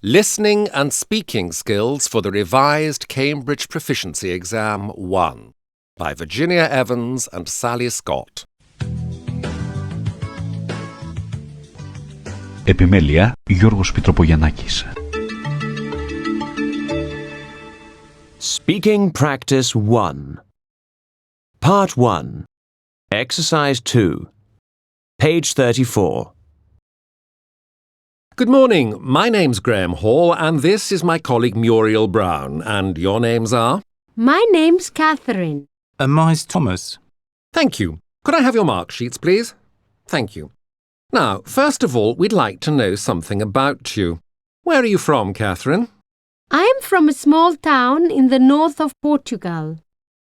Listening and Speaking Skills for the Revised Cambridge Proficiency Exam 1 by Virginia Evans and Sally Scott. Επιμέλεια Γιώργος Πιτροπογιαννάκης. Speaking Practice 1 Part 1 Exercise 2 Page 34. Good morning. My name's Graham Hall and this is my colleague Muriel Brown. And your names are? My name's Catherine. And mine's Thomas. Thank you. Could I have your mark sheets, please? Thank you. Now, first of all, we'd like to know something about you. Where are you from, Catherine? I am from a small town in the north of Portugal.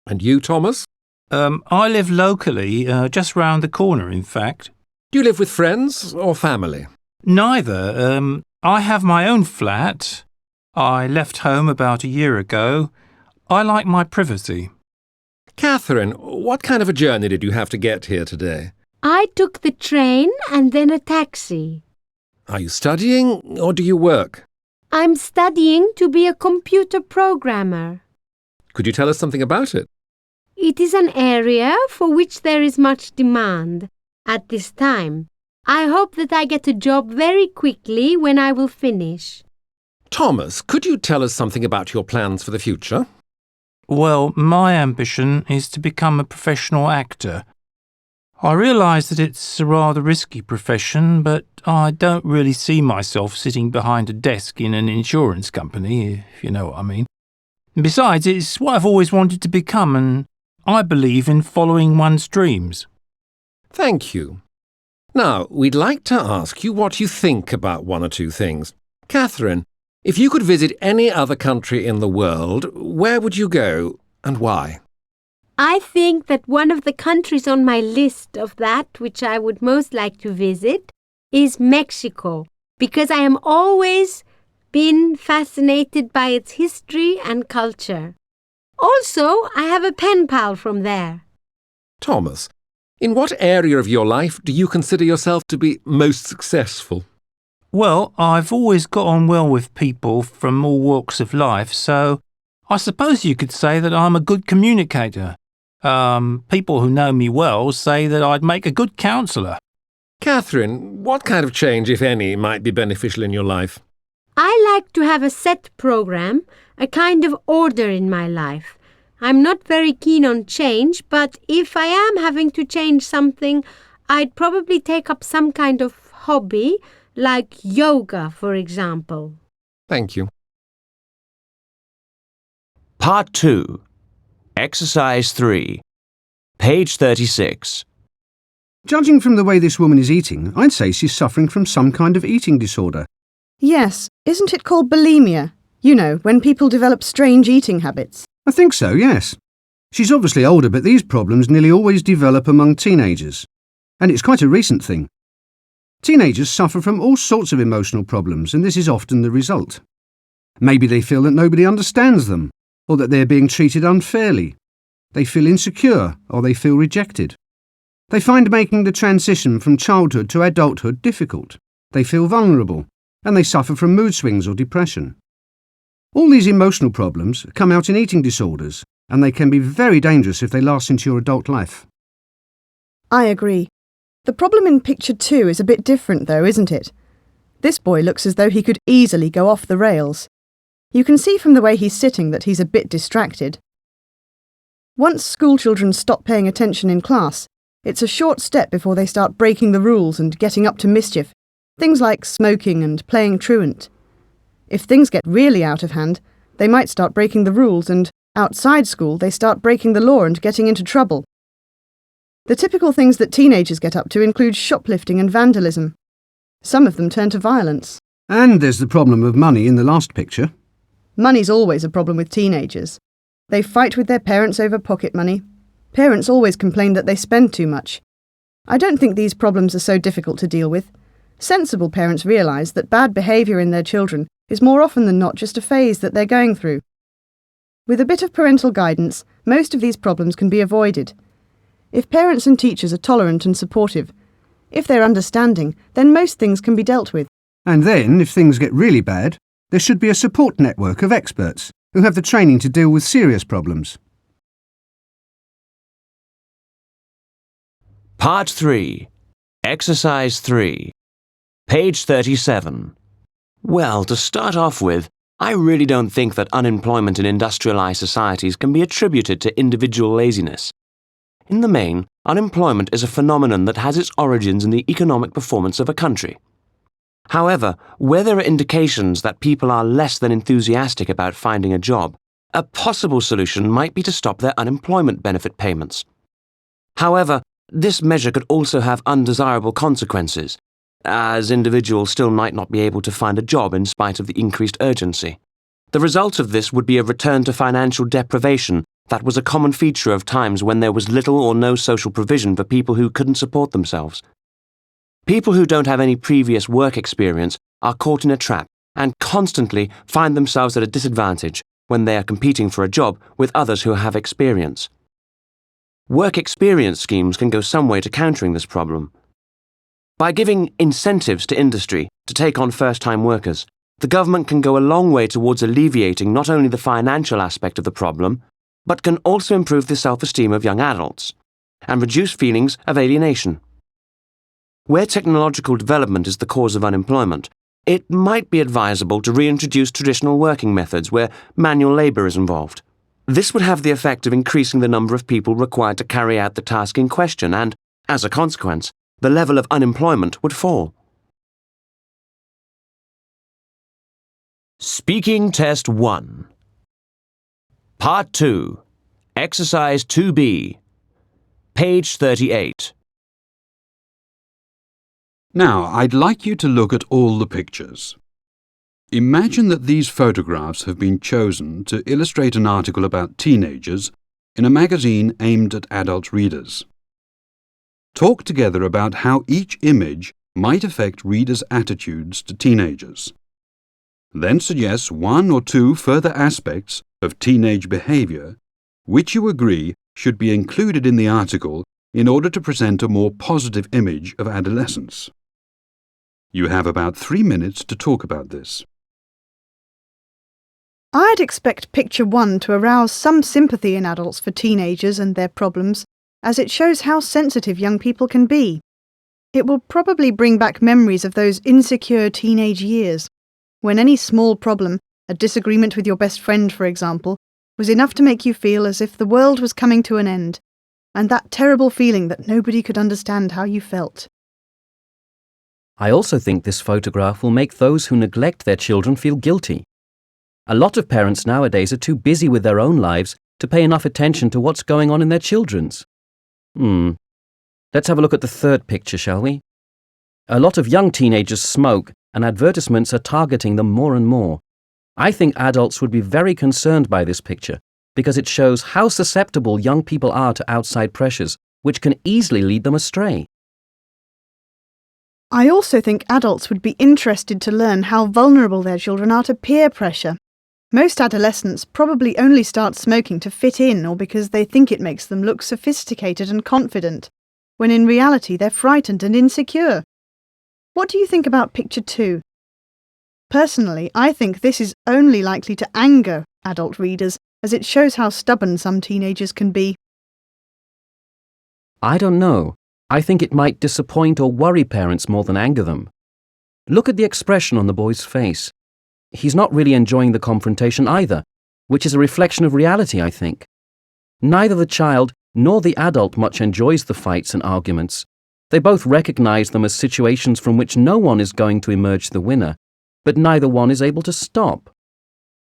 And you, Thomas? I live locally, just round the corner, in fact. Do you live with friends or family? Neither. I have my own flat. I left home about a year ago. I like my privacy. Catherine, what kind of a journey did you have to get here today? I took the train and then a taxi. Are you studying or do you work? I'm studying to be a computer programmer. Could you tell us something about it? It is an area for which there is much demand at this time. I hope that I get a job very quickly when I will finish. Thomas, could you tell us something about your plans for the future? Well, my ambition is to become a professional actor. I realise that it's a rather risky profession, but I don't really see myself sitting behind a desk in an insurance company, if you know what I mean. Besides, it's what I've always wanted to become, and I believe in following one's dreams. Thank you. Now, we'd like to ask you what you think about one or two things. Catherine, if you could visit any other country in the world, where would you go and why? I think that one of the countries on my list of that which I would most like to visit is Mexico, because I am always been fascinated by its history and culture. Also, I have a pen pal from there. Thomas, in what area of your life do you consider yourself to be most successful? Well, I've always got on well with people from all walks of life, so I suppose you could say that I'm a good communicator. People who know me well say that I'd make a good counsellor. Catherine, what kind of change, if any, might be beneficial in your life? I like to have a set program, a kind of order in my life. I'm not very keen on change, but if I am having to change something, I'd probably take up some kind of hobby, like yoga, for example. Thank you. Part 2 Exercise 3 Page 36. Judging from the way this woman is eating, I'd say she's suffering from some kind of eating disorder. Yes, isn't it called bulimia? You know, when people develop strange eating habits. I think so, yes. She's obviously older, but these problems nearly always develop among teenagers. And it's quite a recent thing. Teenagers suffer from all sorts of emotional problems, and this is often the result. Maybe they feel that nobody understands them, or that they're being treated unfairly. They feel insecure, or they feel rejected. They find making the transition from childhood to adulthood difficult. They feel vulnerable, and they suffer from mood swings or depression. All these emotional problems come out in eating disorders, and they can be very dangerous if they last into your adult life. I agree. The problem in picture 2 is a bit different though, isn't it? This boy looks as though he could easily go off the rails. You can see from the way he's sitting that he's a bit distracted. Once schoolchildren stop paying attention in class, it's a short step before they start breaking the rules and getting up to mischief, things like smoking and playing truant. If things get really out of hand, they might start breaking the rules and, outside school, they start breaking the law and getting into trouble. The typical things that teenagers get up to include shoplifting and vandalism. Some of them turn to violence. And there's the problem of money in the last picture. Money's always a problem with teenagers. They fight with their parents over pocket money. Parents always complain that they spend too much. I don't think these problems are so difficult to deal with. Sensible parents realise that bad behaviour in their children is more often than not just a phase that they're going through. With a bit of parental guidance, most of these problems can be avoided. If parents and teachers are tolerant and supportive, if they're understanding, then most things can be dealt with. And then, if things get really bad, There should be a support network of experts who have the training to deal with serious problems. Part 3. Exercise 3. Page 37. Well, to start off with, I really don't think that unemployment in industrialized societies can be attributed to individual laziness. In the main, unemployment is a phenomenon that has its origins in the economic performance of a country. However, where there are indications that people are less than enthusiastic about finding a job, a possible solution might be to stop their unemployment benefit payments. However, this measure could also have undesirable consequences, as individuals still might not be able to find a job in spite of the increased urgency. The result of this would be a return to financial deprivation that was a common feature of times when there was little or no social provision for people who couldn't support themselves. People who don't have any previous work experience are caught in a trap and constantly find themselves at a disadvantage when they are competing for a job with others who have experience. Work experience schemes can go some way to countering this problem. By giving incentives to industry to take on first-time workers, the government can go a long way towards alleviating not only the financial aspect of the problem, but can also improve the self-esteem of young adults and reduce feelings of alienation. Where technological development is the cause of unemployment, it might be advisable to reintroduce traditional working methods where manual labour is involved. This would have the effect of increasing the number of people required to carry out the task in question and, as a consequence, the level of unemployment would fall. Speaking Test 1. Part 2. Exercise 2B. Page 38. Now, I'd like you to look at all the pictures. Imagine that these photographs have been chosen to illustrate an article about teenagers in a magazine aimed at adult readers. Talk together about how each image might affect readers' attitudes to teenagers. Then suggest one or two further aspects of teenage behaviour which you agree should be included in the article in order to present a more positive image of adolescence. You have about 3 minutes to talk about this. I'd expect picture 1 to arouse some sympathy in adults for teenagers and their problems, as it shows how sensitive young people can be. It will probably bring back memories of those insecure teenage years, when any small problem, a disagreement with your best friend, for example, was enough to make you feel as if the world was coming to an end, and that terrible feeling that nobody could understand how you felt. I also think this photograph will make those who neglect their children feel guilty. A lot of parents nowadays are too busy with their own lives to pay enough attention to what's going on in their children's. Let's have a look at the third picture, shall we? A lot of young teenagers smoke, and advertisements are targeting them more and more. I think adults would be very concerned by this picture because it shows how susceptible young people are to outside pressures, which can easily lead them astray. I also think adults would be interested to learn how vulnerable their children are to peer pressure. Most adolescents probably only start smoking to fit in or because they think it makes them look sophisticated and confident, when in reality they're frightened and insecure. What do you think about picture 2? Personally, I think this is only likely to anger adult readers, as it shows how stubborn some teenagers can be. I don't know. I think it might disappoint or worry parents more than anger them. Look at the expression on the boy's face. He's not really enjoying the confrontation either, which is a reflection of reality, I think. Neither the child nor the adult much enjoys the fights and arguments. They both recognize them as situations from which no one is going to emerge the winner, but neither one is able to stop.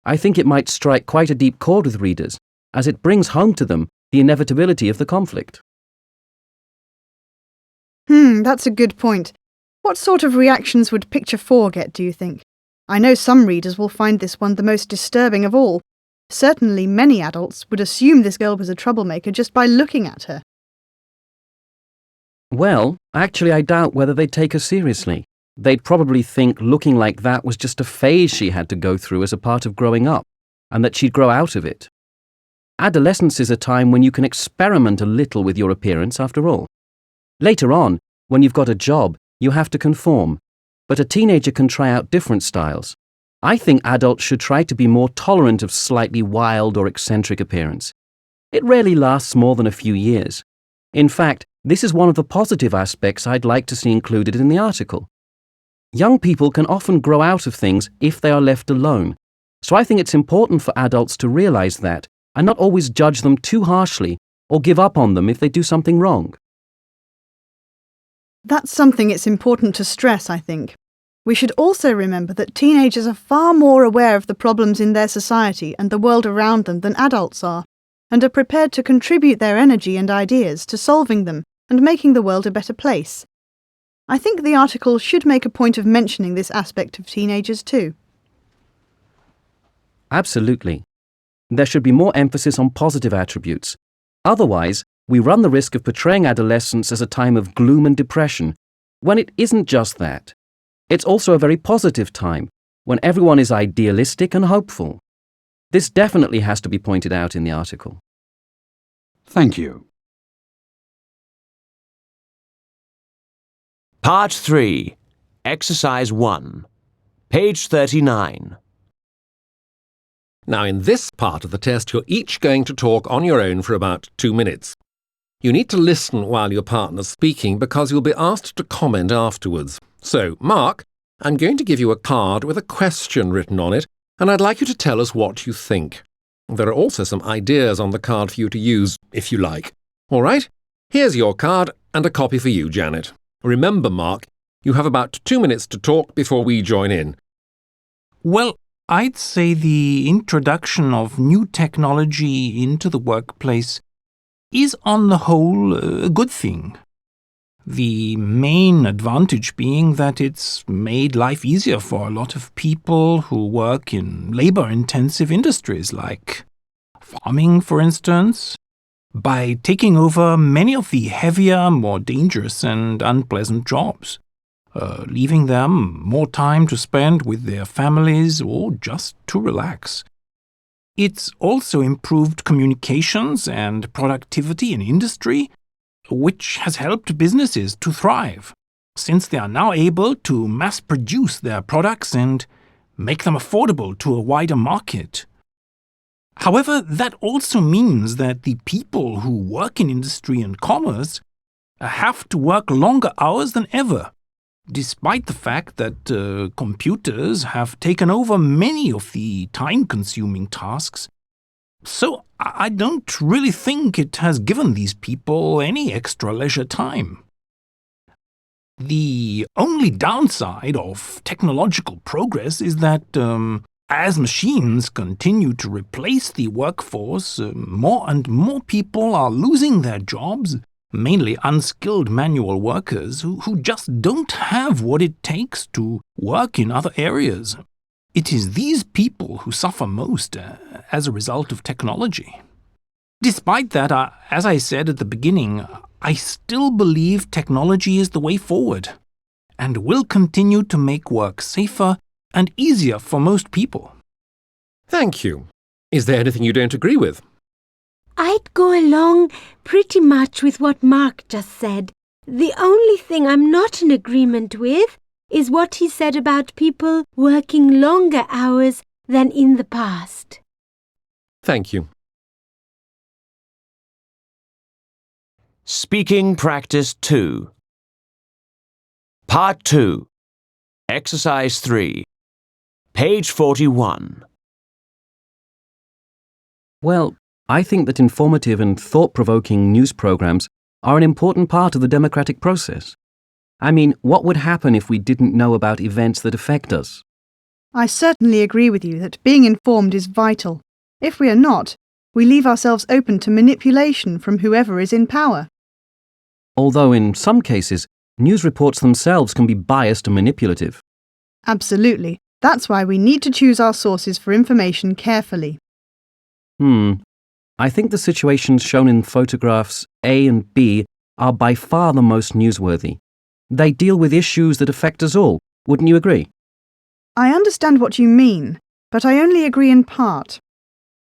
I think it might strike quite a deep chord with readers, as it brings home to them the inevitability of the conflict. That's a good point. What sort of reactions would picture 4 get, do you think? I know some readers will find this one the most disturbing of all. Certainly many adults would assume this girl was a troublemaker just by looking at her. Well, actually I doubt whether they'd take her seriously. They'd probably think looking like that was just a phase she had to go through as a part of growing up, and that she'd grow out of it. Adolescence is a time when you can experiment a little with your appearance after all. Later on, when you've got a job, you have to conform, but a teenager can try out different styles. I think adults should try to be more tolerant of slightly wild or eccentric appearance. It rarely lasts more than a few years. In fact, this is one of the positive aspects I'd like to see included in the article. Young people can often grow out of things if they are left alone, so I think it's important for adults to realize that and not always judge them too harshly or give up on them if they do something wrong. That's something it's important to stress, I think. We should also remember that teenagers are far more aware of the problems in their society and the world around them than adults are, and are prepared to contribute their energy and ideas to solving them and making the world a better place. I think the article should make a point of mentioning this aspect of teenagers too. Absolutely. There should be more emphasis on positive attributes. Otherwise, we run the risk of portraying adolescence as a time of gloom and depression, when it isn't just that. It's also a very positive time, when everyone is idealistic and hopeful. This definitely has to be pointed out in the article. Thank you. Part 3, Exercise 1, page 39. Now, in this part of the test, you're each going to talk on your own for about 2 minutes. You need to listen while your partner's speaking because you'll be asked to comment afterwards. So, Mark, I'm going to give you a card with a question written on it, and I'd like you to tell us what you think. There are also some ideas on the card for you to use, if you like. All right? Here's your card and a copy for you, Janet. Remember, Mark, you have about 2 minutes to talk before we join in. Well, I'd say the introduction of new technology into the workplace is on the whole a good thing. The main advantage being that it's made life easier for a lot of people who work in labor-intensive industries like farming, for instance, by taking over many of the heavier, more dangerous and unpleasant jobs, leaving them more time to spend with their families or just to relax. It's also improved communications and productivity in industry, which has helped businesses to thrive, since they are now able to mass-produce their products and make them affordable to a wider market. However, that also means that the people who work in industry and commerce have to work longer hours than ever, despite the fact that computers have taken over many of the time-consuming tasks. So I don't really think it has given these people any extra leisure time. The only downside of technological progress is that as machines continue to replace the workforce, more and more people are losing their jobs, mainly unskilled manual workers who just don't have what it takes to work in other areas. It is these people who suffer most as a result of technology. Despite that, as I said at the beginning, I still believe technology is the way forward and will continue to make work safer and easier for most people. Thank you. Is there anything you don't agree with? I'd go along pretty much with what Mark just said. The only thing I'm not in agreement with is what he said about people working longer hours than in the past. Thank you. Speaking Practice 2. Part 2, Exercise 3, page 41. Well, I think that informative and thought-provoking news programs are an important part of the democratic process. I mean, what would happen if we didn't know about events that affect us? I certainly agree with you that being informed is vital. If we are not, we leave ourselves open to manipulation from whoever is in power. Although in some cases, news reports themselves can be biased and manipulative. Absolutely. That's why we need to choose our sources for information carefully. I think the situations shown in photographs A and B are by far the most newsworthy. They deal with issues that affect us all, wouldn't you agree? I understand what you mean, but I only agree in part.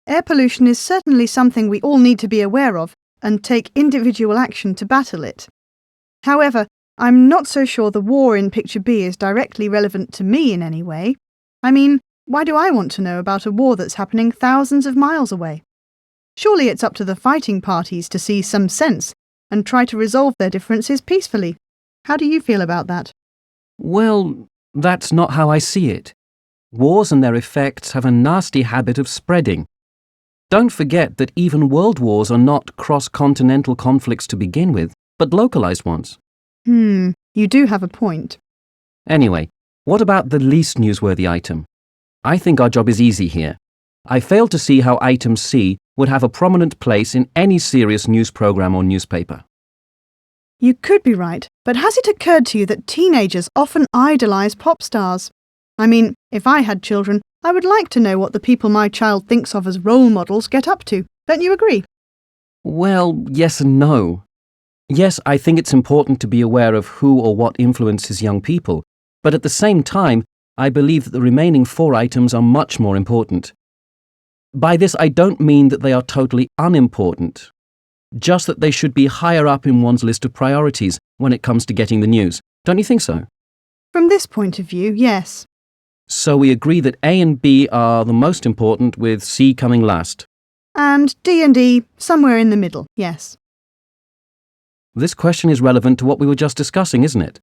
Air pollution is certainly something we all need to be aware of and take individual action to battle it. However, I'm not so sure the war in Picture B is directly relevant to me in any way. I mean, Why do I want to know about a war that's happening thousands of miles away? Surely it's up to the fighting parties to see some sense and try to resolve their differences peacefully. How do you feel about that? Well, that's not how I see it. Wars and their effects have a nasty habit of spreading. Don't forget that even world wars are not cross-continental conflicts to begin with, but localized ones. You do have a point. Anyway, what about the least newsworthy item? I think our job is easy here. I fail to see how item C would have a prominent place in any serious news program or newspaper. You could be right, but has it occurred to you that teenagers often idolize pop stars? I mean, if I had children, I would like to know what the people my child thinks of as role models get up to. Don't you agree? Well, yes and no. Yes, I think it's important to be aware of who or what influences young people, but at the same time, I believe that the remaining 4 items are much more important. By this, I don't mean that they are totally unimportant, just that they should be higher up in one's list of priorities when it comes to getting the news. Don't you think so? From this point of view, yes. So we agree that A and B are the most important, with C coming last. And D and E somewhere in the middle, yes. This question is relevant to what we were just discussing, isn't it?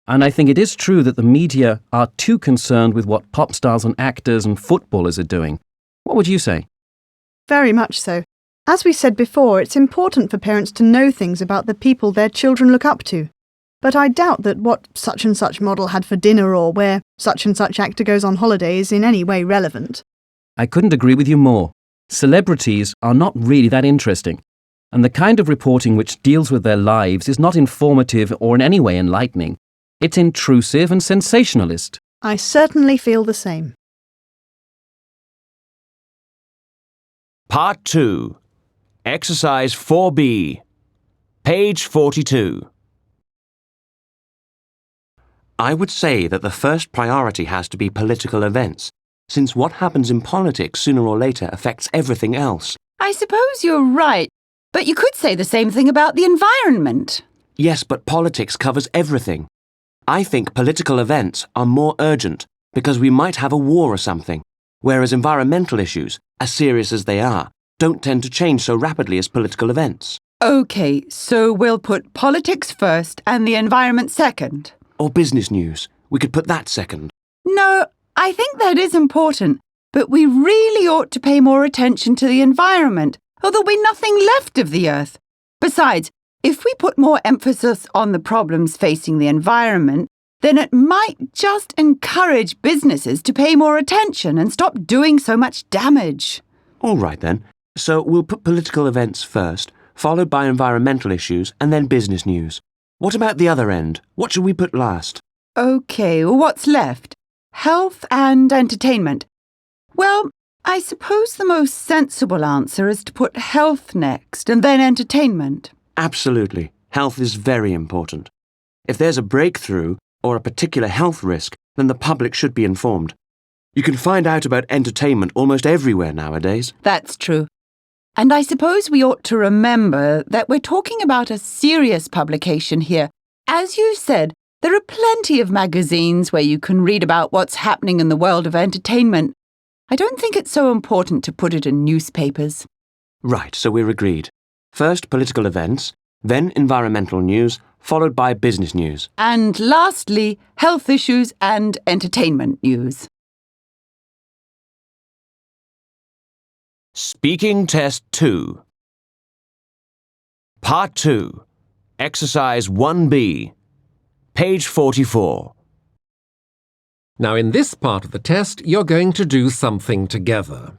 And I think it is true that the media are too concerned with what pop stars and actors and footballers are doing. What would you say? Very much so. As we said before, it's important for parents to know things about the people their children look up to. But I doubt that what such and such model had for dinner or where such and such actor goes on holiday is in any way relevant. I couldn't agree with you more. Celebrities are not really that interesting, and the kind of reporting which deals with their lives is not informative or in any way enlightening. It's intrusive and sensationalist. I certainly feel the same. Part 2. Exercise 4B. Page 42. I would say that the first priority has to be political events, since what happens in politics sooner or later affects everything else. I suppose you're right, but you could say the same thing about the environment. Yes, but politics covers everything. I think political events are more urgent because we might have a war or something, whereas environmental issues, as serious as they are, don't tend to change so rapidly as political events. OK, so we'll put politics first and the environment second. Or business news. We could put that second. No, I think that is important, but we really ought to pay more attention to the environment, or there'll be nothing left of the Earth. Besides, if we put more emphasis on the problems facing the environment, then it might just encourage businesses to pay more attention and stop doing so much damage. All right then. So we'll put political events first, followed by environmental issues and then business news. What about the other end? What should we put last? OK, well, what's left? Health and entertainment. Well, I suppose the most sensible answer is to put health next and then entertainment. Absolutely. Health is very important. If there's a breakthrough or a particular health risk, then the public should be informed. You can find out about entertainment almost everywhere nowadays. That's true. And I suppose we ought to remember that we're talking about a serious publication here. As you said, there are plenty of magazines where you can read about what's happening in the world of entertainment. I don't think it's so important to put it in newspapers. Right, so we're agreed. First political events, then environmental news, followed by business news. And lastly, health issues and entertainment news. Speaking Test 2. Part 2. Exercise 1B. Page 44. Now, in this part of the test, you're going to do something together.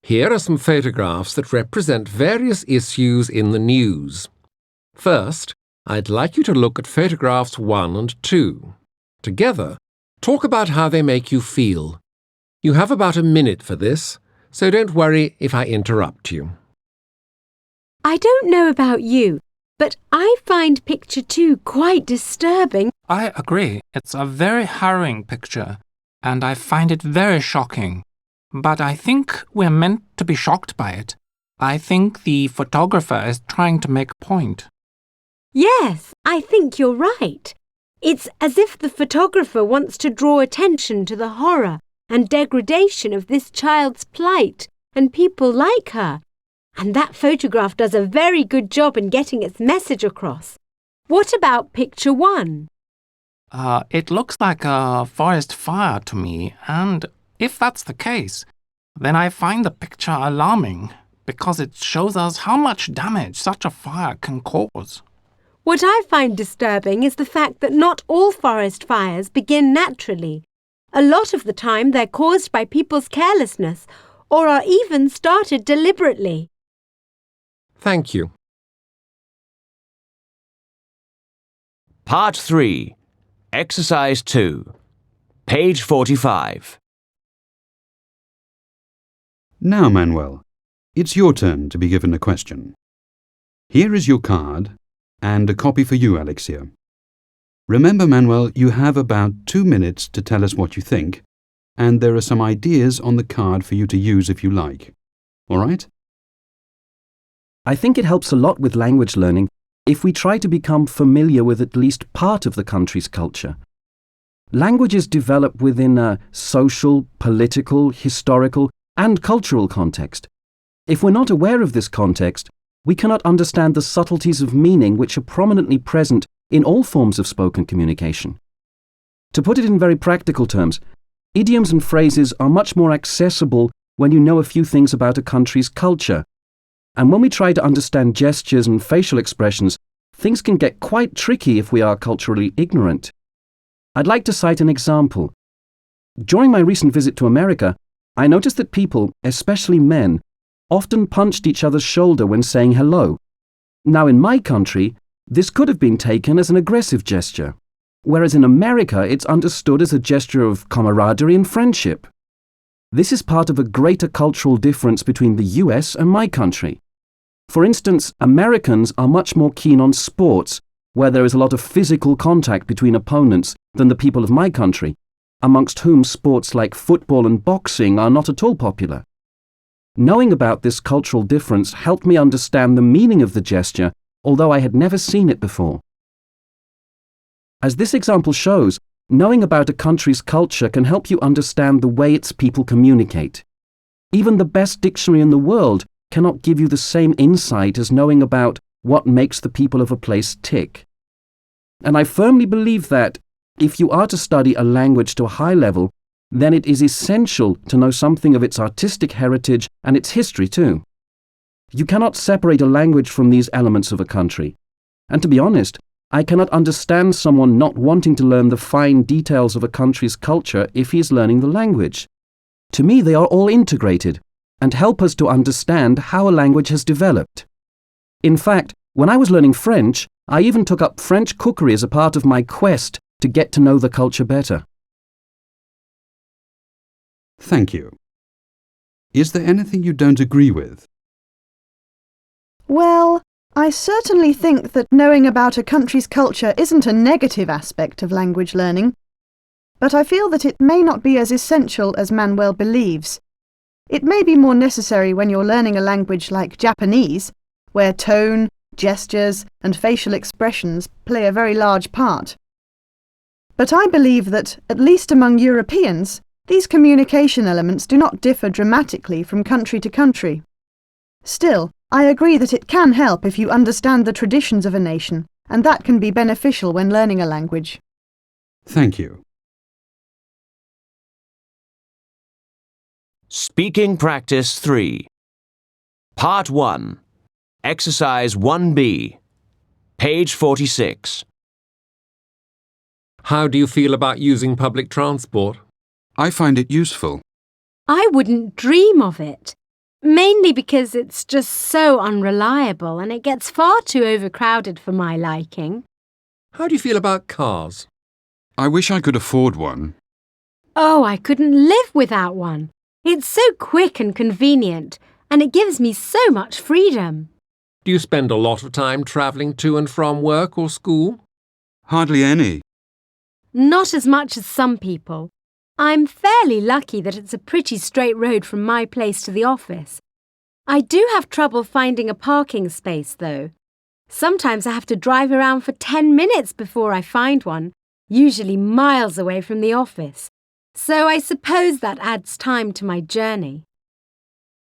Here are some photographs that represent various issues in the news. First, I'd like you to look at photographs 1 and 2. Together, talk about how they make you feel. You have about a minute for this, so don't worry if I interrupt you. I don't know about you, but I find picture 2 quite disturbing. I agree. It's a very harrowing picture, and I find it very shocking. But I think we're meant to be shocked by it. I think the photographer is trying to make a point. Yes, I think you're right. It's as if the photographer wants to draw attention to the horror and degradation of this child's plight and people like her. And that photograph does a very good job in getting its message across. What about picture 1? It looks like a forest fire to me, and if that's the case, then I find the picture alarming because it shows us how much damage such a fire can cause. What I find disturbing is the fact that not all forest fires begin naturally. A lot of the time they're caused by people's carelessness or are even started deliberately. Thank you. Part 3. Exercise 2. Page 45. Now, Manuel, it's your turn to be given a question. Here is your card and a copy for you, Alexia. Remember, Manuel, you have about 2 minutes to tell us what you think, and there are some ideas on the card for you to use if you like. All right? I think it helps a lot with language learning if we try to become familiar with at least part of the country's culture. Languages develop within a social, political, historical, and cultural context. If we're not aware of this context, we cannot understand the subtleties of meaning which are prominently present in all forms of spoken communication. To put it in very practical terms, idioms and phrases are much more accessible when you know a few things about a country's culture. And when we try to understand gestures and facial expressions, things can get quite tricky if we are culturally ignorant. I'd like to cite an example. During my recent visit to America, I noticed that people, especially men, often punched each other's shoulder when saying hello. Now in my country, this could have been taken as an aggressive gesture, whereas in America it's understood as a gesture of camaraderie and friendship. This is part of a greater cultural difference between the US and my country. For instance, Americans are much more keen on sports, where there is a lot of physical contact between opponents, than the people of my country, amongst whom sports like football and boxing are not at all popular. Knowing about this cultural difference helped me understand the meaning of the gesture, although I had never seen it before. As this example shows, knowing about a country's culture can help you understand the way its people communicate. Even the best dictionary in the world cannot give you the same insight as knowing about what makes the people of a place tick. And I firmly believe that, if you are to study a language to a high level, then it is essential to know something of its artistic heritage and its history too. You cannot separate a language from these elements of a country. And to be honest, I cannot understand someone not wanting to learn the fine details of a country's culture if he is learning the language. To me, they are all integrated and help us to understand how a language has developed. In fact, when I was learning French, I even took up French cookery as a part of my quest to get to know the culture better. Thank you. Is there anything you don't agree with? Well, I certainly think that knowing about a country's culture isn't a negative aspect of language learning, but I feel that it may not be as essential as Manuel believes. It may be more necessary when you're learning a language like Japanese, where tone, gestures, and facial expressions play a very large part. But I believe that, at least among Europeans, these communication elements do not differ dramatically from country to country. Still, I agree that it can help if you understand the traditions of a nation, and that can be beneficial when learning a language. Thank you. Speaking Practice 3. Part 1. Exercise 1B. Page 46. How do you feel about using public transport? I find it useful. I wouldn't dream of it. Mainly because it's just so unreliable and it gets far too overcrowded for my liking. How do you feel about cars? I wish I could afford one. Oh, I couldn't live without one. It's so quick and convenient, and it gives me so much freedom. Do you spend a lot of time travelling to and from work or school? Hardly any. Not as much as some people. I'm fairly lucky that it's a pretty straight road from my place to the office. I do have trouble finding a parking space, though. Sometimes I have to drive around for 10 minutes before I find one, usually miles away from the office. So I suppose that adds time to my journey.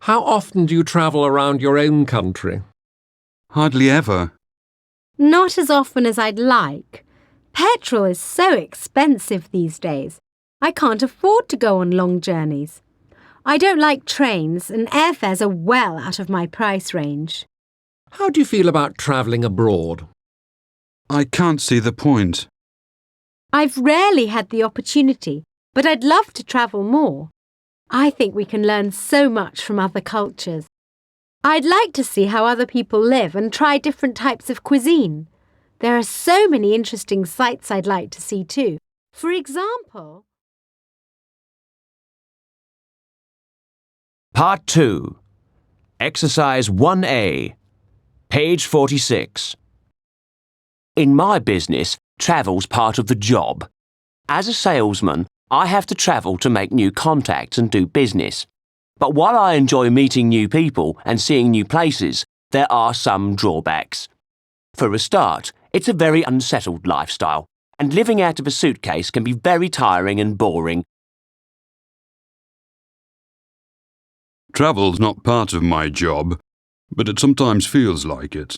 How often do you travel around your own country? Hardly ever. Not as often as I'd like. Petrol is so expensive these days. I can't afford to go on long journeys. I don't like trains, and airfares are well out of my price range. How do you feel about travelling abroad? I can't see the point. I've rarely had the opportunity, but I'd love to travel more. I think we can learn so much from other cultures. I'd like to see how other people live and try different types of cuisine. There are so many interesting sights I'd like to see too. For example... Part 2. Exercise 1A. Page 46. In my business, travel's part of the job. As a salesman, I have to travel to make new contacts and do business. But while I enjoy meeting new people and seeing new places, there are some drawbacks. For a start, it's a very unsettled lifestyle, and living out of a suitcase can be very tiring and boring. Travel's not part of my job, but it sometimes feels like it.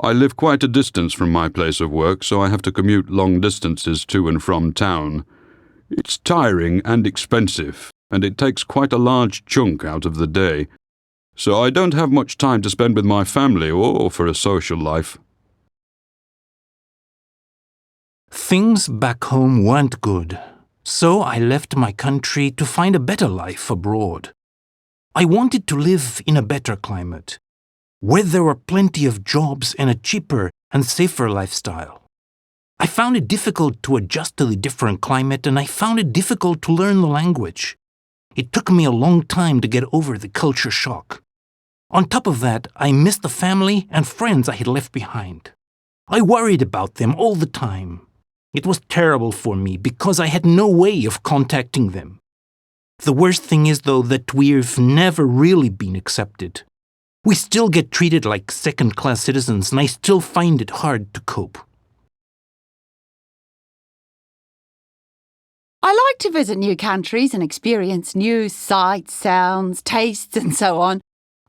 I live quite a distance from my place of work, so I have to commute long distances to and from town. It's tiring and expensive, and it takes quite a large chunk out of the day, so I don't have much time to spend with my family or for a social life. Things back home weren't good, so I left my country to find a better life abroad. I wanted to live in a better climate, where there were plenty of jobs and a cheaper and safer lifestyle. I found it difficult to adjust to the different climate, and I found it difficult to learn the language. It took me a long time to get over the culture shock. On top of that, I missed the family and friends I had left behind. I worried about them all the time. It was terrible for me because I had no way of contacting them. The worst thing is, though, that we've never really been accepted. We still get treated like second-class citizens, and I still find it hard to cope. I like to visit new countries and experience new sights, sounds, tastes, and so on.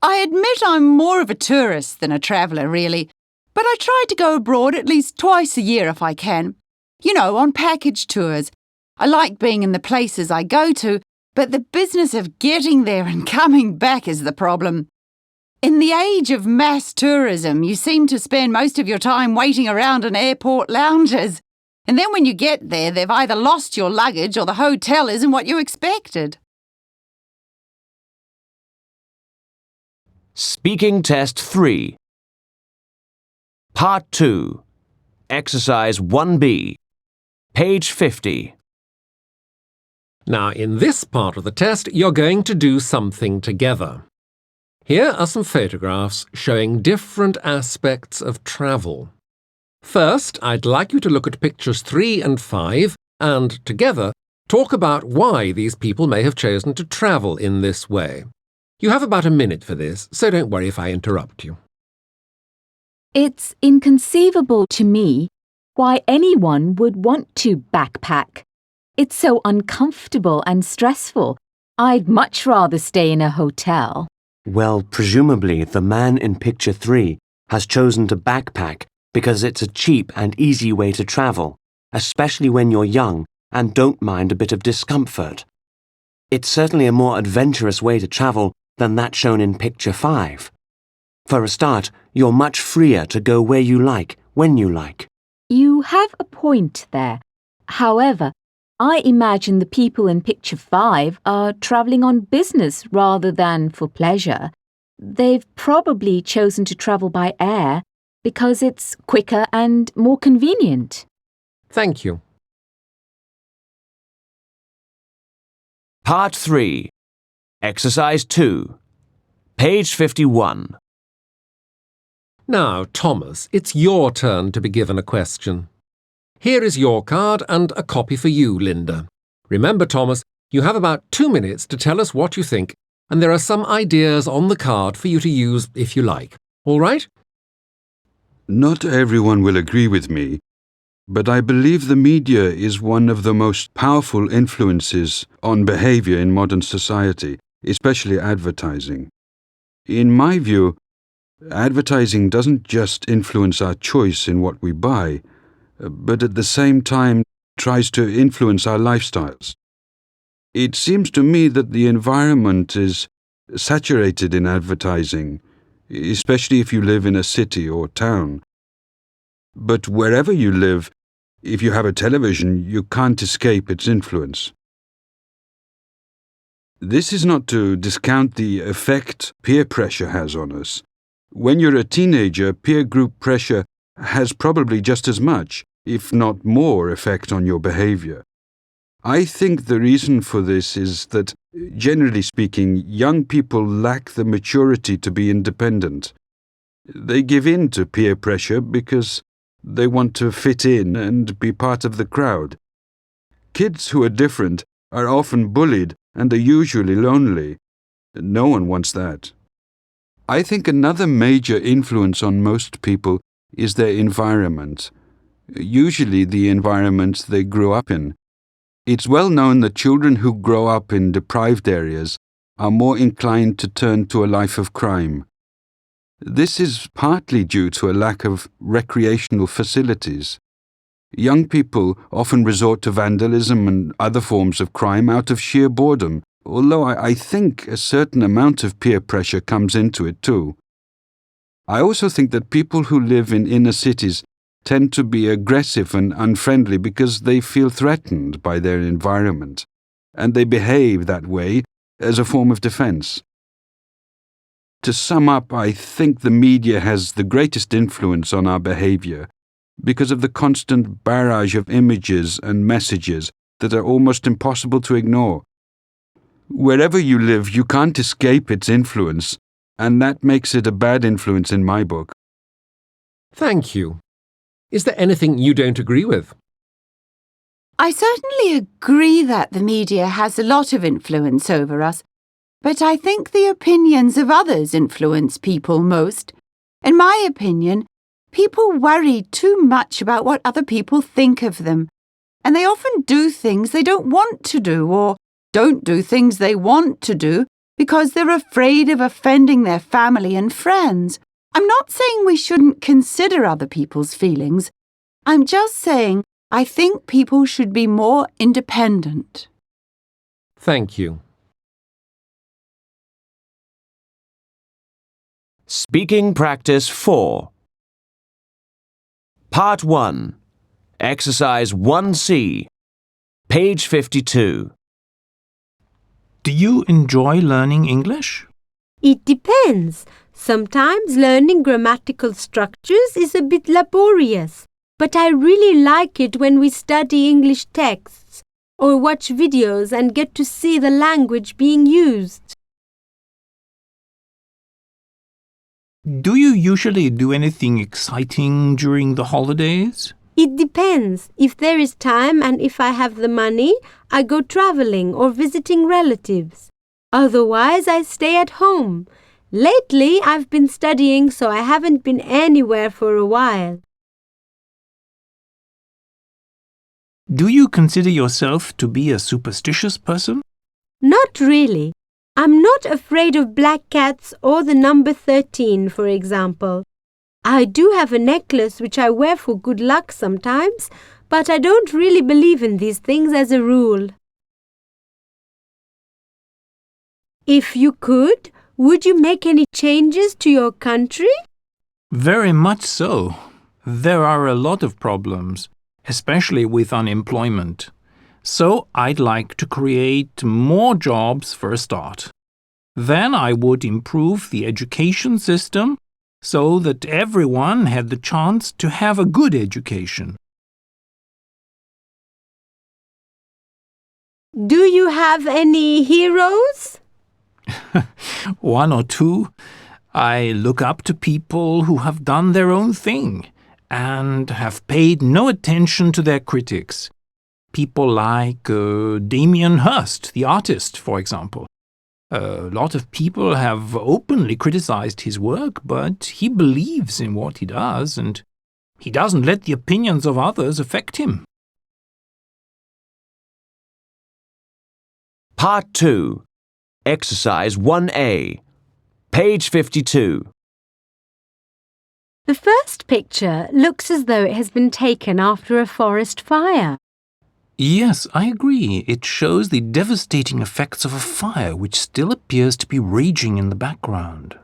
I admit I'm more of a tourist than a traveller, really, but I try to go abroad at least twice a year if I can. You know, on package tours. I like being in the places I go to, but the business of getting there and coming back is the problem. In the age of mass tourism, you seem to spend most of your time waiting around in airport lounges. And then when you get there, they've either lost your luggage or the hotel isn't what you expected. Speaking Test 3. Part 2. Exercise 1B. Page 50. Now, in this part of the test, you're going to do something together. Here are some photographs showing different aspects of travel. First, I'd like you to look at pictures 3 and 5 and, together, talk about why these people may have chosen to travel in this way. You have about a minute for this, so don't worry if I interrupt you. It's inconceivable to me why anyone would want to backpack. It's so uncomfortable and stressful. I'd much rather stay in a hotel. Well, presumably the man in picture 3 has chosen to backpack because it's a cheap and easy way to travel, especially when you're young and don't mind a bit of discomfort. It's certainly a more adventurous way to travel than that shown in picture 5. For a start, you're much freer to go where you like, when you like. You have a point there. However, I imagine the people in picture 5 are travelling on business rather than for pleasure. They've probably chosen to travel by air because it's quicker and more convenient. Thank you. Part 3. Exercise 2. Page 51. Now, Thomas, it's your turn to be given a question. Here is your card and a copy for you, Linda. Remember, Thomas, you have about 2 minutes to tell us what you think, and there are some ideas on the card for you to use if you like. All right? Not everyone will agree with me, but I believe the media is one of the most powerful influences on behavior in modern society, especially advertising. In my view, advertising doesn't just influence our choice in what we buy, but at the same time tries to influence our lifestyles. It seems to me that the environment is saturated in advertising, especially if you live in a city or town. But wherever you live, if you have a television, you can't escape its influence. This is not to discount the effect peer pressure has on us. When you're a teenager, peer group pressure has probably just as much, if not more, effect on your behavior. I think the reason for this is that, generally speaking, young people lack the maturity to be independent. They give in to peer pressure because they want to fit in and be part of the crowd. Kids who are different are often bullied and are usually lonely. No one wants that. I think another major influence on most people is their environment, usually the environment they grew up in. It's well known that children who grow up in deprived areas are more inclined to turn to a life of crime. This is partly due to a lack of recreational facilities. Young people often resort to vandalism and other forms of crime out of sheer boredom, although I think a certain amount of peer pressure comes into it too. I also think that people who live in inner cities tend to be aggressive and unfriendly because they feel threatened by their environment, and they behave that way as a form of defense. To sum up, I think the media has the greatest influence on our behavior because of the constant barrage of images and messages that are almost impossible to ignore. Wherever you live, you can't escape its influence, and that makes it a bad influence in my book. Thank you. Is there anything you don't agree with? I certainly agree that the media has a lot of influence over us, but I think the opinions of others influence people most. In my opinion, people worry too much about what other people think of them, and they often do things they don't want to do or don't do things they want to do because they're afraid of offending their family and friends. I'm not saying we shouldn't consider other people's feelings. I'm just saying I think people should be more independent. Thank you. Speaking Practice 4. Part 1. Exercise 1C. Page 52. Do you enjoy learning English? It depends. Sometimes learning grammatical structures is a bit laborious, but I really like it when we study English texts or watch videos and get to see the language being used. Do you usually do anything exciting during the holidays? It depends. If there is time and if I have the money, I go traveling or visiting relatives. Otherwise, I stay at home. Lately, I've been studying, so I haven't been anywhere for a while. Do you consider yourself to be a superstitious person? Not really. I'm not afraid of black cats or the number 13, for example. I do have a necklace which I wear for good luck sometimes, but I don't really believe in these things as a rule. If you could, would you make any changes to your country? Very much so. There are a lot of problems, especially with unemployment. So I'd like to create more jobs for a start. Then I would improve the education system so that everyone had the chance to have a good education. Do you have any heroes? One or two. I look up to people who have done their own thing and have paid no attention to their critics. People like Damien Hirst, the artist, for example. A lot of people have openly criticized his work, but he believes in what he does, and He doesn't let the opinions of others affect him. Part 2. Exercise 1A. Page 52. The first picture looks as though it has been taken after a forest fire. Yes, I agree. It shows the devastating effects of a fire which still appears to be raging in the background.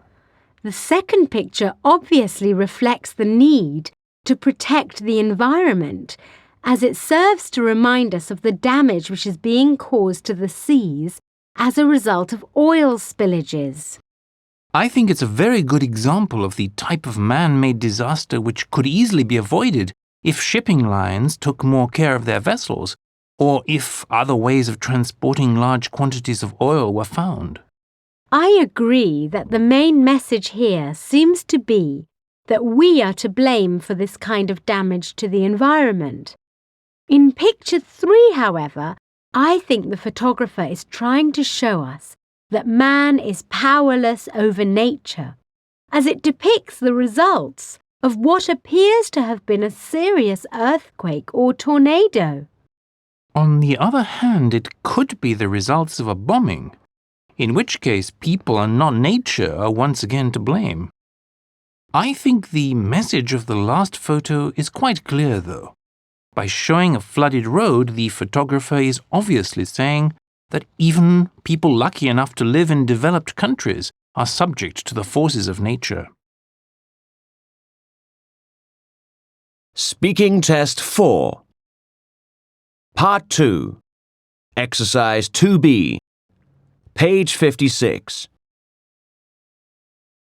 The second picture obviously reflects the need to protect the environment, as it serves to remind us of the damage which is being caused to the seas as a result of oil spillages. I think it's a very good example of the type of man-made disaster which could easily be avoided if shipping lines took more care of their vessels, or if other ways of transporting large quantities of oil were found. I agree that the main message here seems to be that we are to blame for this kind of damage to the environment. In picture 3, however, I think the photographer is trying to show us that man is powerless over nature, as it depicts the results of what appears to have been a serious earthquake or tornado. On the other hand, it could be the results of a bombing, in which case people and not nature are once again to blame. I think the message of the last photo is quite clear, though. By showing a flooded road, the photographer is obviously saying that even people lucky enough to live in developed countries are subject to the forces of nature. Speaking Test 4. Part 2. Exercise 2B. Page 56.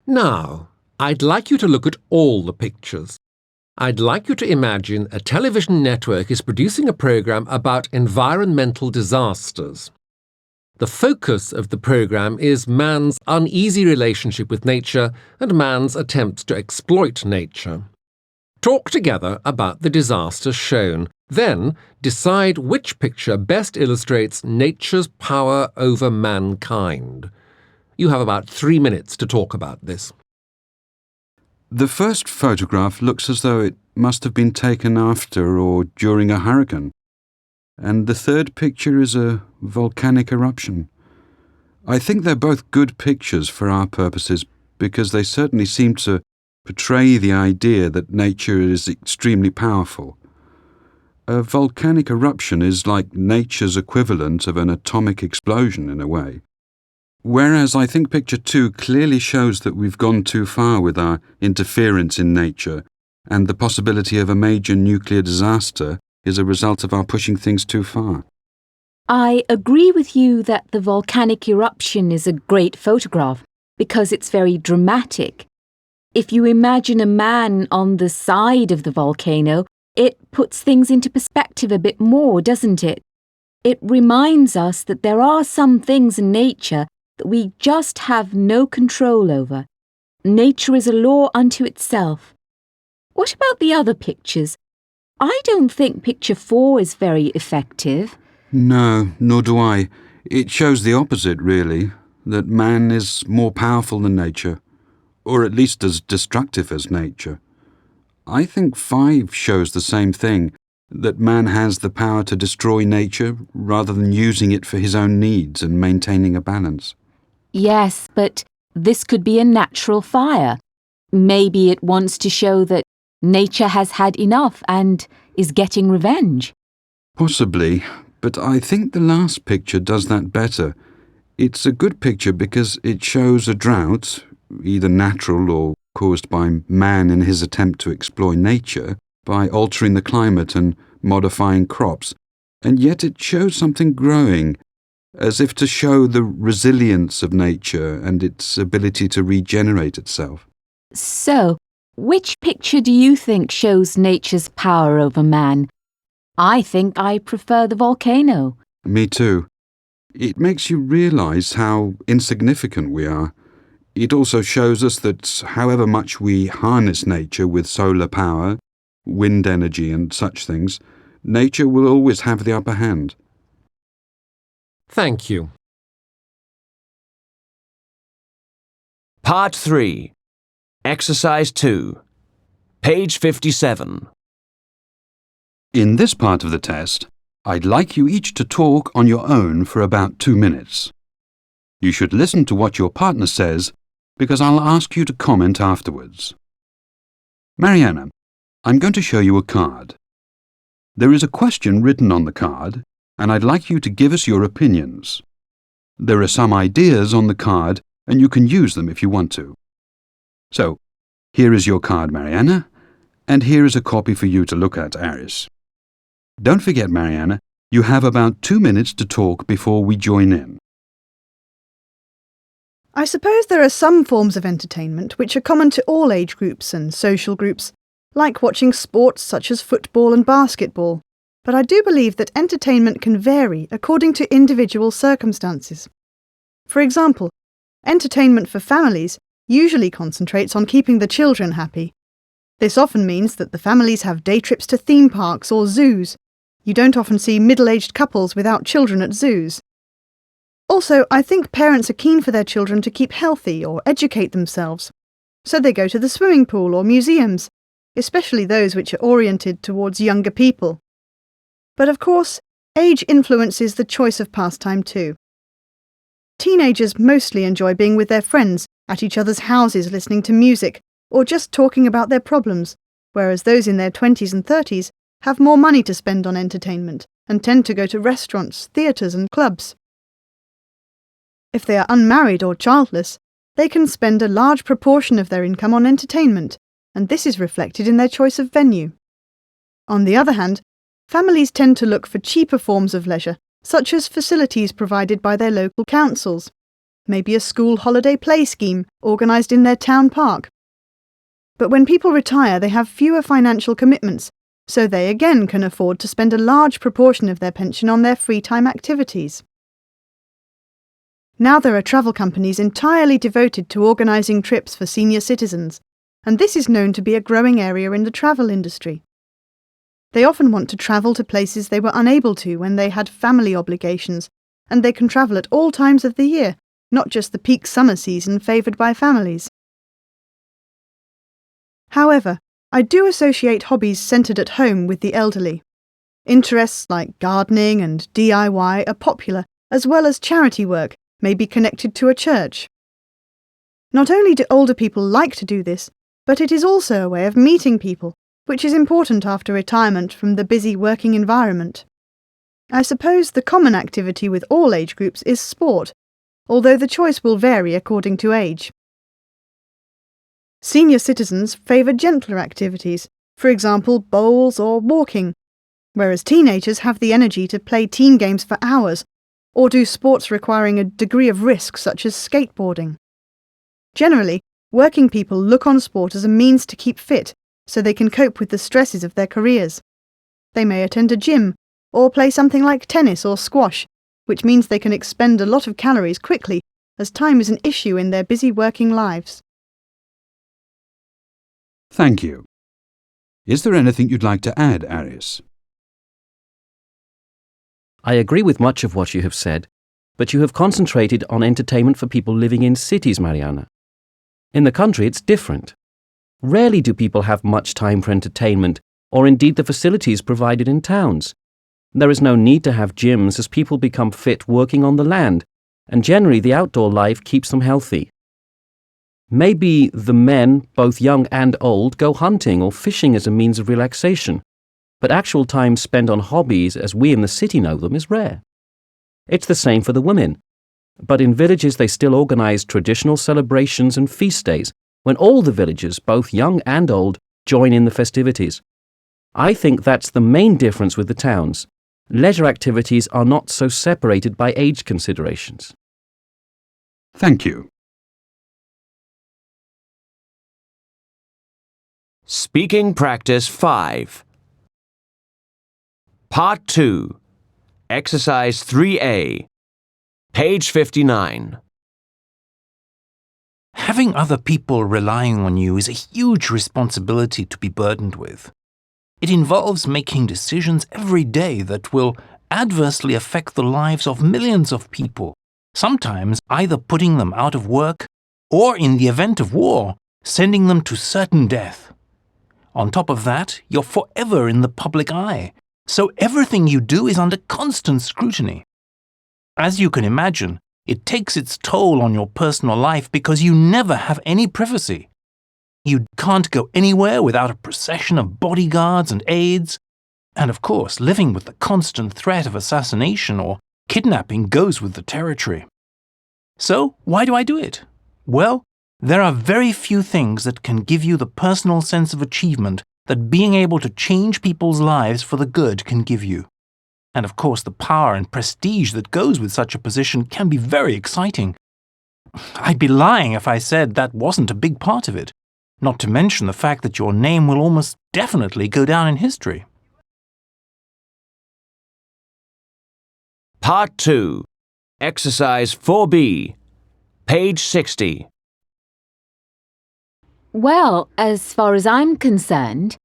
Now, I'd like you to look at all the pictures. I'd like you to imagine a television network is producing a program about environmental disasters. The focus of the program is man's uneasy relationship with nature and man's attempts to exploit nature. Talk together about the disasters shown. Then decide which picture best illustrates nature's power over mankind. You have about 3 minutes to talk about this. The first photograph looks as though it must have been taken after or during a hurricane, and the third picture is a volcanic eruption. I think they're both good pictures for our purposes because they certainly seem to portray the idea that nature is extremely powerful. A volcanic eruption is like nature's equivalent of an atomic explosion in a way. Whereas I think picture 2 clearly shows that we've gone too far with our interference in nature, and the possibility of a major nuclear disaster is a result of our pushing things too far. I agree with you that the volcanic eruption is a great photograph because it's very dramatic. If you imagine a man on the side of the volcano, it puts things into perspective a bit more, doesn't it? It reminds us that there are some things in nature that we just have no control over. Nature is a law unto itself. What about the other pictures? I don't think picture 4 is very effective. No, nor do I. It shows the opposite, really, that man is more powerful than nature, or at least as destructive as nature. I think 5 shows the same thing, that man has the power to destroy nature rather than using it for his own needs and maintaining a balance. Yes, but this could be a natural fire. Maybe it wants to show that nature has had enough and is getting revenge. Possibly, but I think the last picture does that better. It's a good picture because it shows a drought, either natural or caused by man in his attempt to exploit nature, by altering the climate and modifying crops, and yet it shows something growing, as if to show the resilience of nature and its ability to regenerate itself. So, which picture do you think shows nature's power over man? I think I prefer the volcano. Me too. It makes you realise how insignificant we are. It also shows us that however much we harness nature with solar power, wind energy and such things, nature will always have the upper hand. Thank you. Part 3. Exercise 2. Page 57. In this part of the test, I'd like you each to talk on your own for about 2 minutes. You should listen to what your partner says, because I'll ask you to comment afterwards. Mariana, I'm going to show you a card. There is a question written on the card, and I'd like you to give us your opinions. There are some ideas on the card, and you can use them if you want to. So, here is your card, Mariana, and here is a copy for you to look at, Aris. Don't forget, Mariana, you have about 2 minutes to talk before we join in. I suppose there are some forms of entertainment which are common to all age groups and social groups, like watching sports such as football and basketball, but I do believe that entertainment can vary according to individual circumstances. For example, entertainment for families usually concentrates on keeping the children happy. This often means that the families have day trips to theme parks or zoos. You don't often see middle-aged couples without children at zoos. Also, I think parents are keen for their children to keep healthy or educate themselves, so they go to the swimming pool or museums, especially those which are oriented towards younger people. But of course, age influences the choice of pastime too. Teenagers mostly enjoy being with their friends, at each other's houses listening to music, or just talking about their problems, whereas those in their 20s and 30s have more money to spend on entertainment and tend to go to restaurants, theatres and clubs. If they are unmarried or childless, they can spend a large proportion of their income on entertainment, and this is reflected in their choice of venue. On the other hand, families tend to look for cheaper forms of leisure, such as facilities provided by their local councils, maybe a school holiday play scheme organised in their town park. But when people retire, they have fewer financial commitments, so they again can afford to spend a large proportion of their pension on their free time activities. Now there are travel companies entirely devoted to organising trips for senior citizens, and this is known to be a growing area in the travel industry. They often want to travel to places they were unable to when they had family obligations, and they can travel at all times of the year, not just the peak summer season favoured by families. However, I do associate hobbies centred at home with the elderly. Interests like gardening and DIY are popular, as well as charity work may be connected to a church. Not only do older people like to do this, but it is also a way of meeting people, which is important after retirement from the busy working environment. I suppose the common activity with all age groups is sport, although the choice will vary according to age. Senior citizens favour gentler activities, for example bowls or walking, whereas teenagers have the energy to play team games for hours or do sports requiring a degree of risk such as skateboarding. Generally, working people look on sport as a means to keep fit so they can cope with the stresses of their careers. They may attend a gym or play something like tennis or squash, which means they can expend a lot of calories quickly as time is an issue in their busy working lives. Thank you. Is there anything you'd like to add, Aris? I agree with much of what you have said, but you have concentrated on entertainment for people living in cities, Mariana. In the country, it's different. Rarely do people have much time for entertainment, or indeed the facilities provided in towns. There is no need to have gyms as people become fit working on the land, and generally the outdoor life keeps them healthy. Maybe the men, both young and old, go hunting or fishing as a means of relaxation, but actual time spent on hobbies as we in the city know them is rare. It's the same for the women, but in villages they still organize traditional celebrations and feast days when all the villagers, both young and old, join in the festivities. I think that's the main difference with the towns. Leisure activities are not so separated by age considerations. Thank you. Speaking Practice 5. Part 2. Exercise 3A. Page 59. Having other people relying on you is a huge responsibility to be burdened with. It involves making decisions every day that will adversely affect the lives of millions of people, sometimes either putting them out of work or, in the event of war, sending them to certain death. On top of that, you're forever in the public eye, so everything you do is under constant scrutiny. As you can imagine, it takes its toll on your personal life because you never have any privacy. You can't go anywhere without a procession of bodyguards and aides, and of course, living with the constant threat of assassination or kidnapping goes with the territory. So, why do I do it? Well, there are very few things that can give you the personal sense of achievement that being able to change people's lives for the good can give you. And of course, the power and prestige that goes with such a position can be very exciting. I'd be lying if I said that wasn't a big part of it, not to mention the fact that your name will almost definitely go down in history. Part 2. Exercise 4B. Page 60. Well, as far as I'm concerned,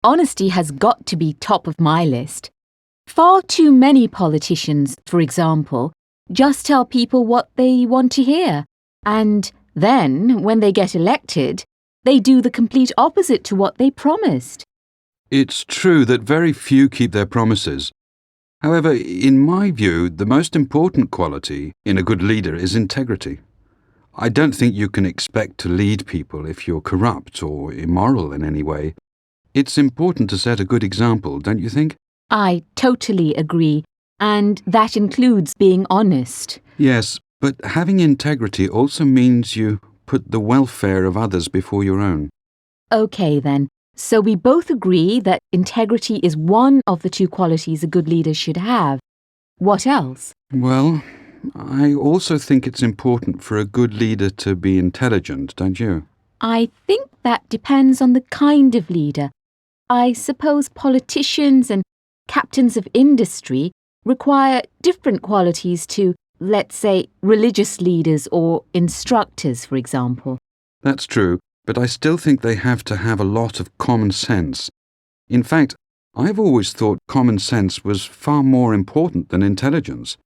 honesty has got to be top of my list. Far too many politicians, for example, just tell people what they want to hear, and then, when they get elected, they do the complete opposite to what they promised. It's true that very few keep their promises. However, in my view, the most important quality in a good leader is integrity. I don't think you can expect to lead people if you're corrupt or immoral in any way. It's important to set a good example, don't you think? I totally agree, and that includes being honest. Yes, but having integrity also means you put the welfare of others before your own. Okay then, so we both agree that integrity is one of the two qualities a good leader should have. What else? Well, I also think it's important for a good leader to be intelligent, don't you? I think that depends on the kind of leader. I suppose politicians and captains of industry require different qualities to, let's say, religious leaders or instructors, for example. That's true, but I still think they have to have a lot of common sense. In fact, I've always thought common sense was far more important than intelligence.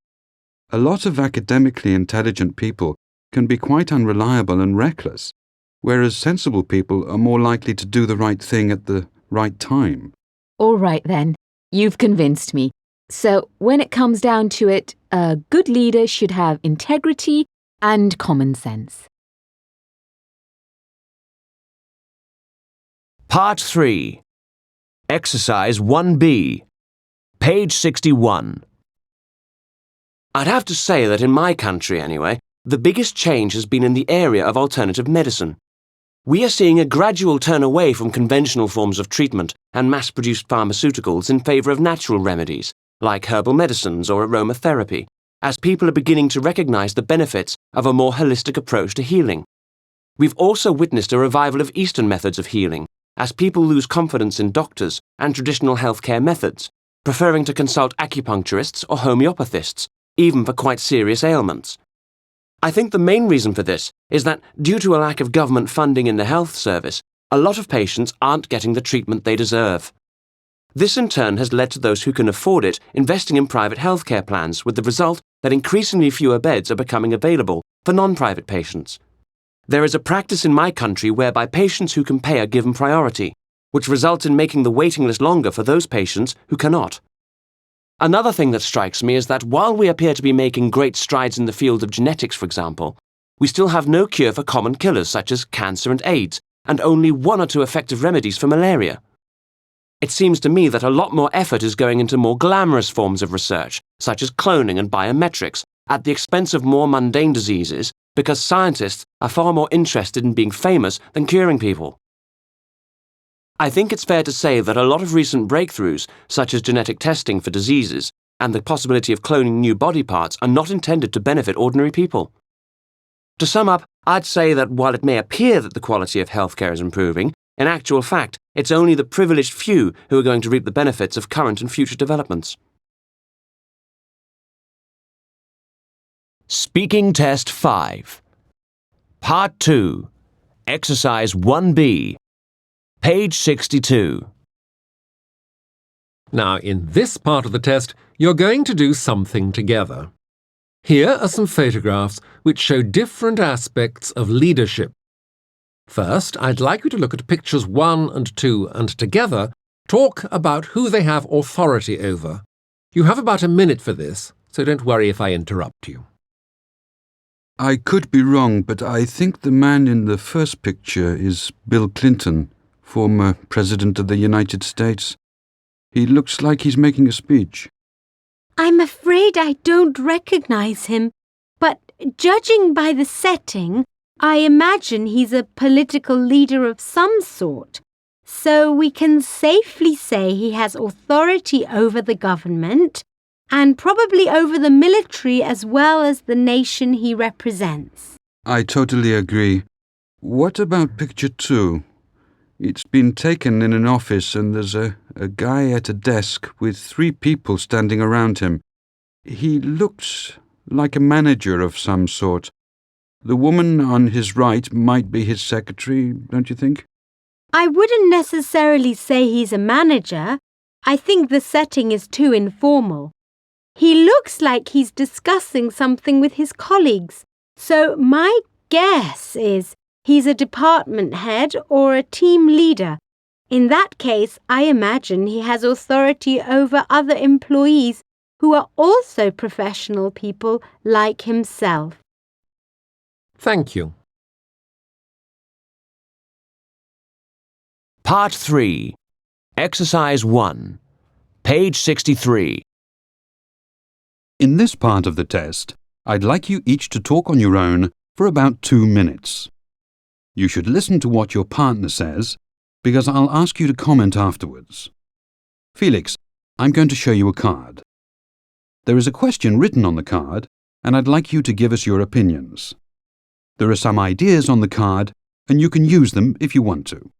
A lot of academically intelligent people can be quite unreliable and reckless, whereas sensible people are more likely to do the right thing at the right time. All right then, you've convinced me. So when it comes down to it, a good leader should have integrity and common sense. Part 3. Exercise 1B. Page 61. I'd have to say that in my country, anyway, the biggest change has been in the area of alternative medicine. We are seeing a gradual turn away from conventional forms of treatment and mass-produced pharmaceuticals in favour of natural remedies, like herbal medicines or aromatherapy, as people are beginning to recognise the benefits of a more holistic approach to healing. We've also witnessed a revival of Eastern methods of healing, as people lose confidence in doctors and traditional healthcare methods, preferring to consult acupuncturists or homeopathists, even for quite serious ailments. I think the main reason for this is that, due to a lack of government funding in the health service, a lot of patients aren't getting the treatment they deserve. This in turn has led to those who can afford it investing in private healthcare plans, with the result that increasingly fewer beds are becoming available for non-private patients. There is a practice in my country whereby patients who can pay are given priority, which results in making the waiting list longer for those patients who cannot. Another thing that strikes me is that while we appear to be making great strides in the field of genetics, for example, we still have no cure for common killers such as cancer and AIDS, and only 1 or 2 effective remedies for malaria. It seems to me that a lot more effort is going into more glamorous forms of research, such as cloning and biometrics, at the expense of more mundane diseases, because scientists are far more interested in being famous than curing people. I think it's fair to say that a lot of recent breakthroughs, such as genetic testing for diseases and the possibility of cloning new body parts, are not intended to benefit ordinary people. To sum up, I'd say that while it may appear that the quality of healthcare is improving, in actual fact, it's only the privileged few who are going to reap the benefits of current and future developments. Speaking Test 5. Part 2. Exercise 1B. Page 62. Now, in this part of the test, you're going to do something together. Here are some photographs which show different aspects of leadership. First, I'd like you to look at pictures 1 and 2 and together talk about who they have authority over. You have about a minute for this, so don't worry if I interrupt you. I could be wrong, but I think the man in the first picture is Bill Clinton, former President of the United States. He looks like he's making a speech. I'm afraid I don't recognize him, but judging by the setting, I imagine he's a political leader of some sort. So we can safely say he has authority over the government and probably over the military as well as the nation he represents. I totally agree. What about picture 2? It's been taken in an office and there's a guy at a desk with 3 people standing around him. He looks like a manager of some sort. The woman on his right might be his secretary, don't you think? I wouldn't necessarily say he's a manager. I think the setting is too informal. He looks like he's discussing something with his colleagues, so my guess is he's a department head or a team leader. In that case, I imagine he has authority over other employees who are also professional people like himself. Thank you. Part 3. Exercise 1. Page 63. In this part of the test, I'd like you each to talk on your own for about 2 minutes. You should listen to what your partner says, because I'll ask you to comment afterwards. Felix, I'm going to show you a card. There is a question written on the card, and I'd like you to give us your opinions. There are some ideas on the card, and you can use them if you want to.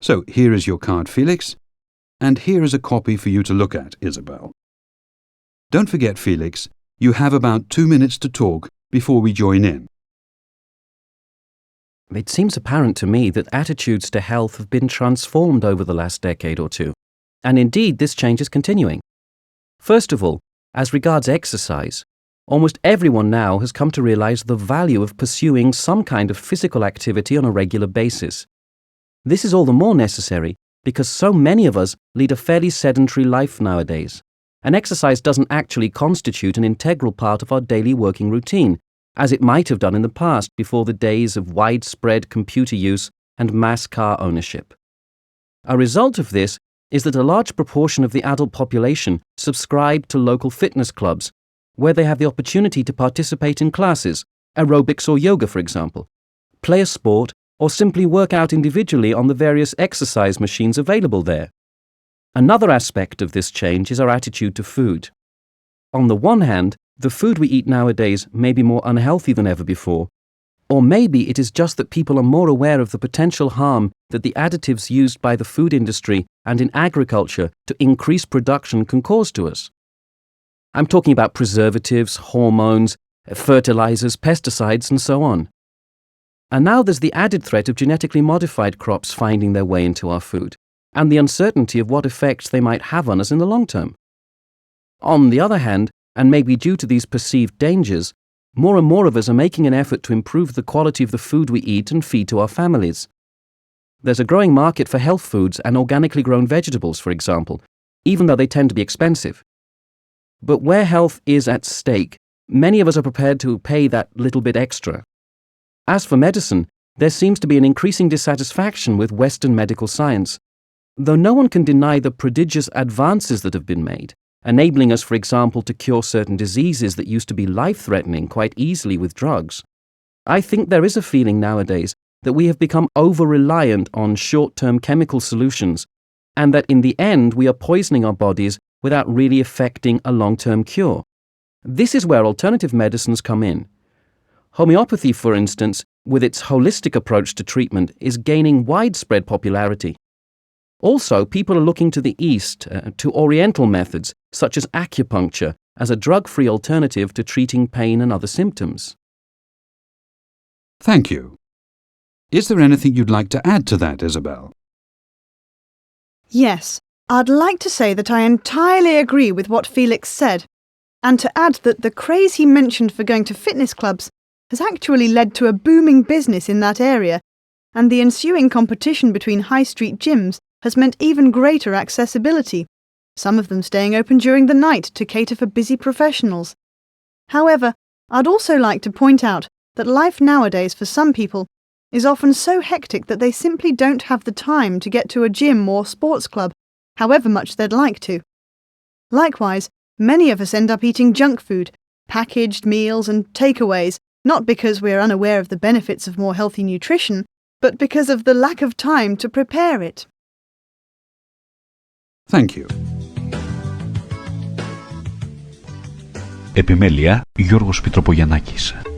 So here is your card, Felix, and here is a copy for you to look at, Isabel. Don't forget, Felix, you have about 2 minutes to talk before we join in. It seems apparent to me that attitudes to health have been transformed over the last decade or two, and indeed this change is continuing. First of all, as regards exercise, almost everyone now has come to realize the value of pursuing some kind of physical activity on a regular basis. This is all the more necessary because so many of us lead a fairly sedentary life nowadays, and exercise doesn't actually constitute an integral part of our daily working routine, as it might have done in the past before the days of widespread computer use and mass car ownership. A result of this is that a large proportion of the adult population subscribe to local fitness clubs, where they have the opportunity to participate in classes, aerobics or yoga for example, play a sport, or simply work out individually on the various exercise machines available there. Another aspect of this change is our attitude to food. On the one hand, the food we eat nowadays may be more unhealthy than ever before, or maybe it is just that people are more aware of the potential harm that the additives used by the food industry and in agriculture to increase production can cause to us. I'm talking about preservatives, hormones, fertilizers, pesticides, and so on. And now there's the added threat of genetically modified crops finding their way into our food, and the uncertainty of what effects they might have on us in the long term. On the other hand, and maybe due to these perceived dangers, more and more of us are making an effort to improve the quality of the food we eat and feed to our families. There's a growing market for health foods and organically grown vegetables, for example, even though they tend to be expensive. But where health is at stake, many of us are prepared to pay that little bit extra. As for medicine, there seems to be an increasing dissatisfaction with Western medical science, though no one can deny the prodigious advances that have been made, enabling us, for example, to cure certain diseases that used to be life-threatening quite easily with drugs. I think there is a feeling nowadays that we have become over-reliant on short-term chemical solutions, and that in the end we are poisoning our bodies without really effecting a long-term cure. This is where alternative medicines come in. Homeopathy, for instance, with its holistic approach to treatment, is gaining widespread popularity. Also, people are looking to the East, to Oriental methods, such as acupuncture, as a drug-free alternative to treating pain and other symptoms. Thank you. Is there anything you'd like to add to that, Isabel? Yes, I'd like to say that I entirely agree with what Felix said, and to add that the craze he mentioned for going to fitness clubs has actually led to a booming business in that area, and the ensuing competition between high street gyms has meant even greater accessibility, some of them staying open during the night to cater for busy professionals. However, I'd also like to point out that life nowadays for some people is often so hectic that they simply don't have the time to get to a gym or sports club, however much they'd like to. Likewise, many of us end up eating junk food, packaged meals and takeaways, not because we're unaware of the benefits of more healthy nutrition, but because of the lack of time to prepare it. Thank you. Επιμέλεια Γιώργος Πιτροπογιαννάκης.